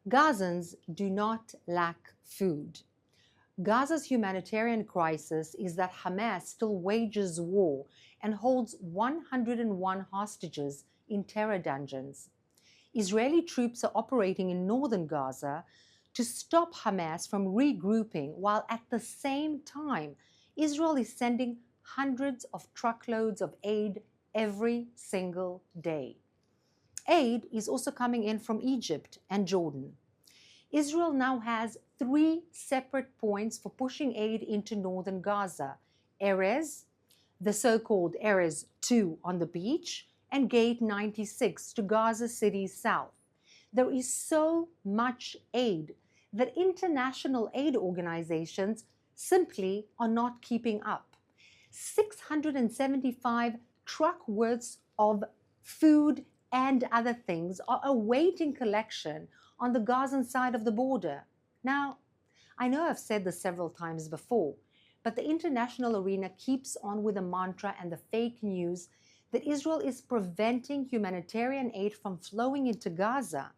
Gazans do not lack food. Gaza's humanitarian crisis is that Hamas still wages war and holds 101 hostages in terror dungeons. Israeli troops are operating in northern Gaza to stop Hamas from regrouping, while at the same time, Israel is sending hundreds of truckloads of aid every single day. Aid is also coming in from Egypt and Jordan. Israel now has 3 separate points for pushing aid into northern Gaza: Erez, the so-called Erez 2 on the beach, and Gate 96 to Gaza City's south. There is so much aid that international aid organizations simply are not keeping up. 675 truck worths of food and other things are awaiting collection on the Gazan side of the border. Now, I know I've said this several times before, but the international arena keeps on with the mantra and the fake news that Israel is preventing humanitarian aid from flowing into Gaza,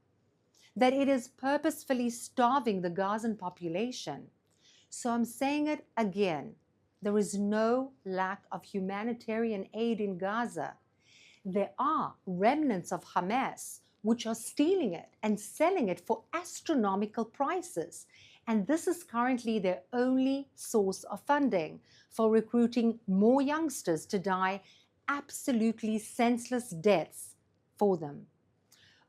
that it is purposefully starving the Gazan population. So I'm saying it again. There is no lack of humanitarian aid in Gaza. There are remnants of Hamas which are stealing it and selling it for astronomical prices. And this is currently their only source of funding for recruiting more youngsters to die absolutely senseless deaths for them.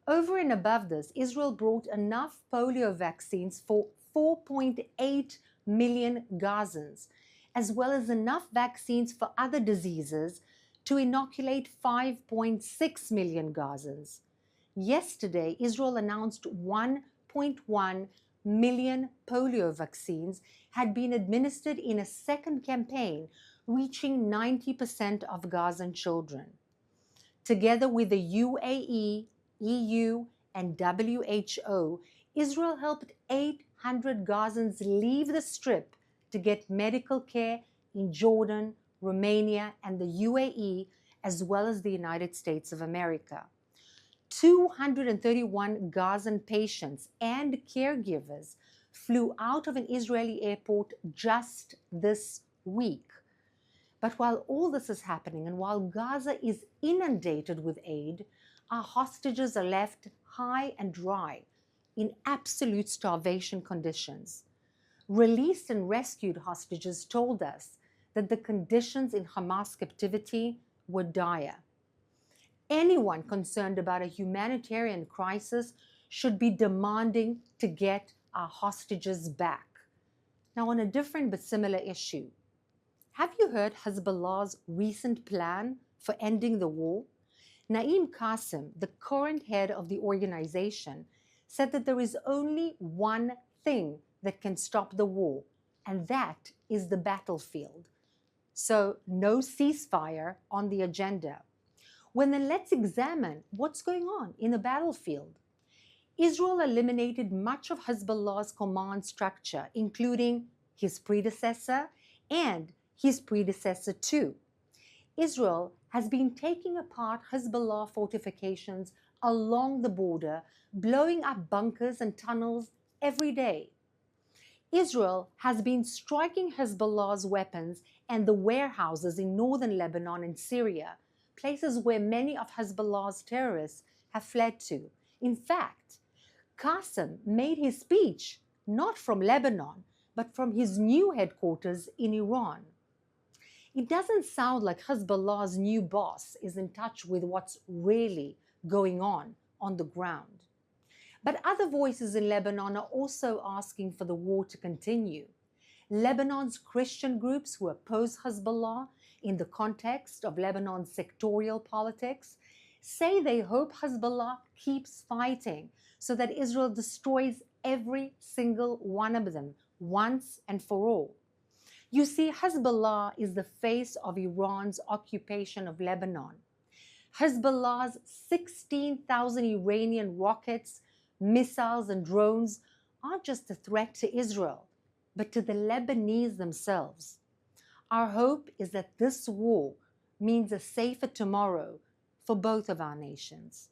Over and above this, Israel brought enough polio vaccines for 4.8 million Gazans, as well as enough vaccines for other diseases to inoculate 5.6 million Gazans. Yesterday, Israel announced 1.1 million polio vaccines had been administered in a second campaign, reaching 90% of Gazan children. Together with the UAE, EU, and WHO, Israel helped 800 Gazans leave the Strip to get medical care in Jordan, Romania, and the UAE, as well as the United States of America. 231 Gazan patients and caregivers flew out of an Israeli airport just this week. But while all this is happening and while Gaza is inundated with aid, our hostages are left high and dry in absolute starvation conditions. Released and rescued hostages told us that the conditions in Hamas captivity were dire. Anyone concerned about a humanitarian crisis should be demanding to get our hostages back. Now, on a different but similar issue, have you heard Hezbollah's recent plan for ending the war? Naim Qasim, the current head of the organization, said that there is only one thing that can stop the war, and that is the battlefield. So, no ceasefire on the agenda. Well, then let's examine what's going on in the battlefield. Israel eliminated much of Hezbollah's command structure, including his predecessor and his predecessor too. Israel has been taking apart Hezbollah fortifications along the border, blowing up bunkers and tunnels every day. Israel has been striking Hezbollah's weapons and the warehouses in northern Lebanon and Syria, places where many of Hezbollah's terrorists have fled to. In fact, Qasim made his speech not from Lebanon, but from his new headquarters in Iran. It doesn't sound like Hezbollah's new boss is in touch with what's really going on the ground. But other voices in Lebanon are also asking for the war to continue. Lebanon's Christian groups who oppose Hezbollah in the context of Lebanon's sectorial politics say they hope Hezbollah keeps fighting so that Israel destroys every single one of them once and for all. You see, Hezbollah is the face of Iran's occupation of Lebanon. Hezbollah's 16,000 Iranian rockets, missiles, and drones aren't just a threat to Israel, but to the Lebanese themselves. Our hope is that this war means a safer tomorrow for both of our nations.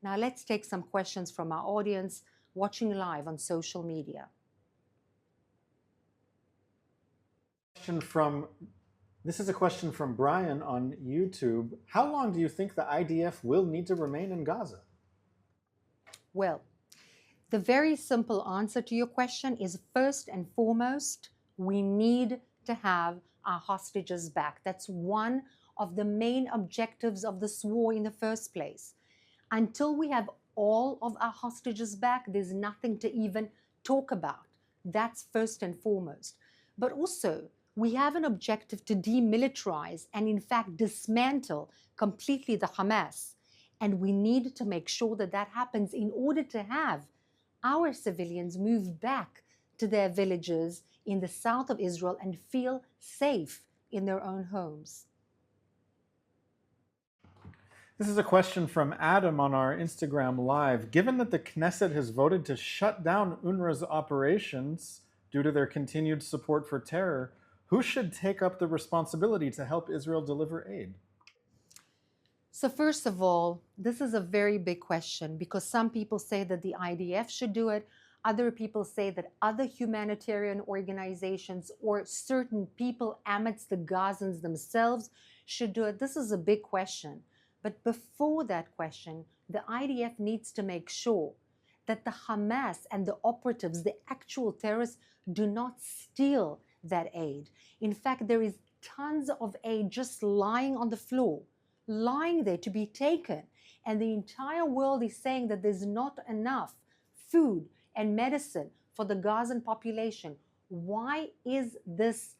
Now let's take some questions from our audience. watching live on social media. This is a question from Brian on YouTube. How long do you think the IDF will need to remain in Gaza? Well, the very simple answer to your question is, first and foremost, we need to have our hostages back. That's one of the main objectives of this war in the first place. Until we have all of our hostages back, there's nothing to even talk about. That's first and foremost. But also, we have an objective to demilitarize and, in fact, dismantle completely the Hamas. And we need to make sure that that happens in order to have our civilians move back to their villages in the south of Israel and feel safe in their own homes. This is a question from Adam on our Instagram Live. Given that the Knesset has voted to shut down UNRWA's operations due to their continued support for terror, who should take up the responsibility to help Israel deliver aid? So first of all, this is a very big question because some people say that the IDF should do it. Other people say that other humanitarian organizations or certain people amidst the Gazans themselves should do it. This is a big question. But before that question, the IDF needs to make sure that the Hamas and the operatives, the actual terrorists, do not steal that aid. In fact, there is tons of aid just lying on the floor, lying there to be taken. And the entire world is saying that there's not enough food and medicine for the Gazan population. Why is this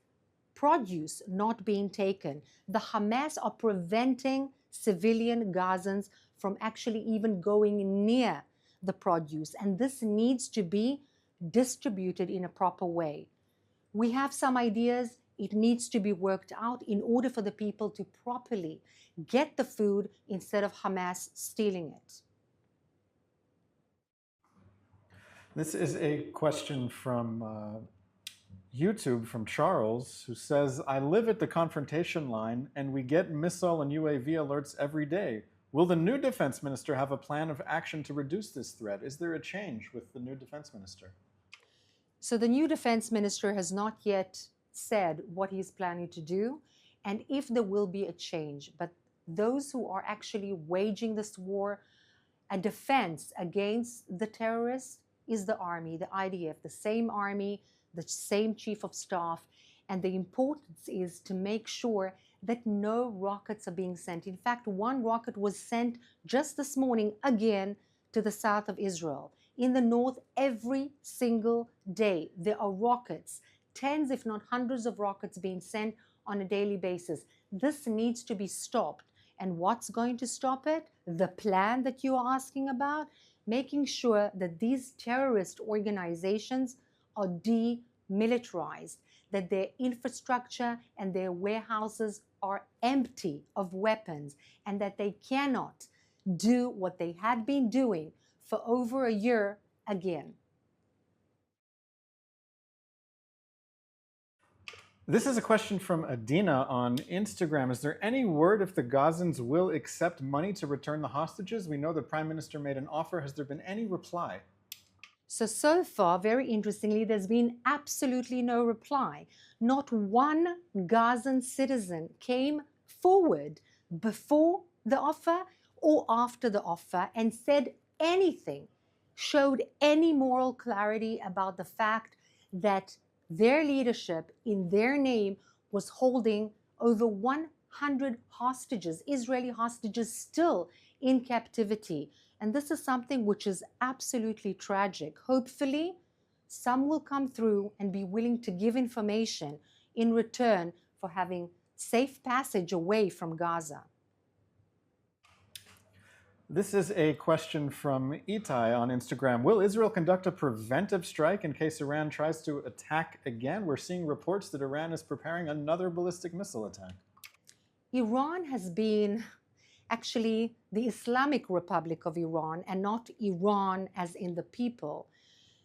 produce not being taken? The Hamas are preventing civilian Gazans from actually even going near the produce. And this needs to be distributed in a proper way. We have some ideas. It needs to be worked out in order for the people to properly get the food instead of Hamas stealing it. This is a question from YouTube from Charles, who says, I live at the confrontation line and we get missile and UAV alerts every day. Will the new defense minister have a plan of action to reduce this threat? Is there a change with the new defense minister? So the new defense minister has not yet said what he's planning to do and if there will be a change. But those who are actually waging this war, a defense against the terrorists, is the army, the IDF, the same army, the same chief of staff. And the importance is to make sure that no rockets are being sent. In fact, one rocket was sent just this morning again to the south of Israel. In the north, every single day, there are rockets, tens if not hundreds of rockets being sent on a daily basis. This needs to be stopped. And what's going to stop it? The plan that you are asking about, making sure that these terrorist organizations are demilitarized, that their infrastructure and their warehouses are empty of weapons, and that they cannot do what they had been doing for over a year again. This is a question from Adina on Instagram. Is there any word if the Gazans will accept money to return the hostages? We know the Prime Minister made an offer. Has there been any reply? So far, very interestingly, there's been absolutely no reply. Not one Gazan citizen came forward before the offer or after the offer and said anything, showed any moral clarity about the fact that their leadership in their name was holding over 100 hostages, Israeli hostages still in captivity. And this is something which is absolutely tragic. Hopefully, some will come through and be willing to give information in return for having safe passage away from Gaza. This is a question from Itai on Instagram. Will Israel conduct a preventive strike in case Iran tries to attack again? We're seeing reports that Iran is preparing another ballistic missile attack. Iran has been actually the Islamic Republic of Iran, and not Iran as in the people,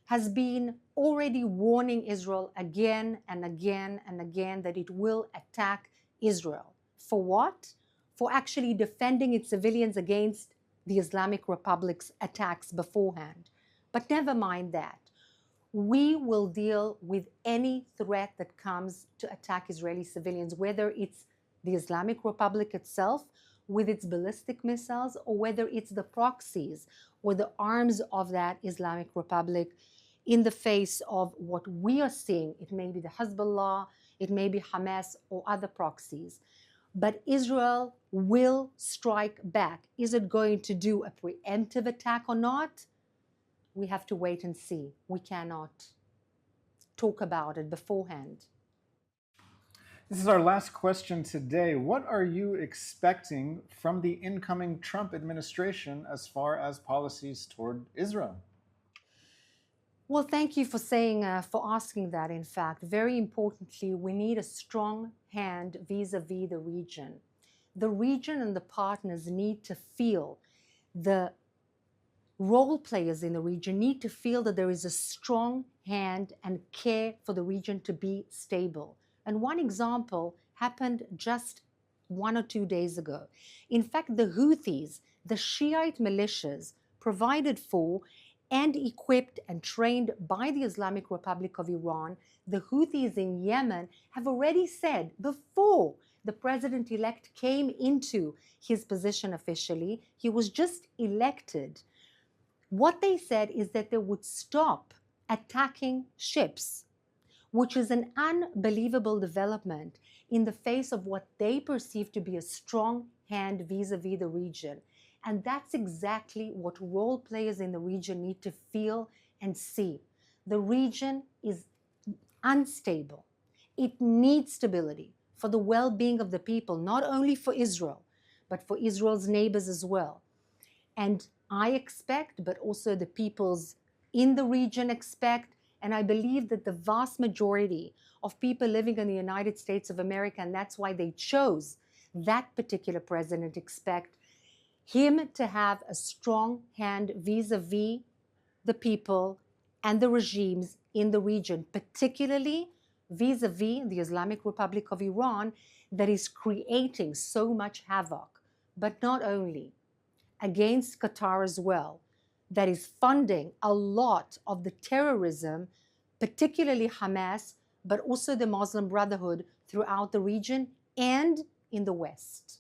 has been already warning Israel again and again and again that it will attack Israel. For what? For actually defending its civilians against the Islamic Republic's attacks beforehand. But never mind that. We will deal with any threat that comes to attack Israeli civilians, whether it's the Islamic Republic itself with its ballistic missiles, or whether it's the proxies or the arms of that Islamic Republic in the face of what we are seeing. It may be the Hezbollah, it may be Hamas or other proxies. But Israel will strike back. Is it going to do a preemptive attack or not? We have to wait and see. We cannot talk about it beforehand. This is our last question today. What are you expecting from the incoming Trump administration as far as policies toward Israel? Well, thank you for asking that. In fact, very importantly, we need a strong hand vis-a-vis the region. The region and the partners need to feel, the role players in the region need to feel that there is a strong hand and care for the region to be stable. And one example happened just 1 or 2 days ago. In fact, the Houthis, the Shiite militias provided for and equipped and trained by the Islamic Republic of Iran, the Houthis in Yemen have already said, before the president-elect came into his position officially, he was just elected, what they said is that they would stop attacking ships, which is an unbelievable development in the face of what they perceive to be a strong hand vis-a-vis the region. And that's exactly what role players in the region need to feel and see. The region is unstable. It needs stability for the well-being of the people, not only for Israel, but for Israel's neighbors as well. And I expect, but also the peoples in the region expect, and I believe that the vast majority of people living in the United States of America, and that's why they chose that particular president, expect him to have a strong hand vis-a-vis the people and the regimes in the region, particularly vis-a-vis the Islamic Republic of Iran that is creating so much havoc, but not only against Qatar as well, that is funding a lot of the terrorism, particularly Hamas, but also the Muslim Brotherhood throughout the region and in the West.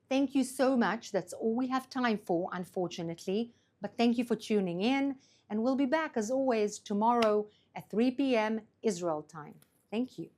Thank you so much. That's all we have time for, unfortunately. But thank you for tuning in. And we'll be back, as always, tomorrow at 3 p.m. Israel time. Thank you.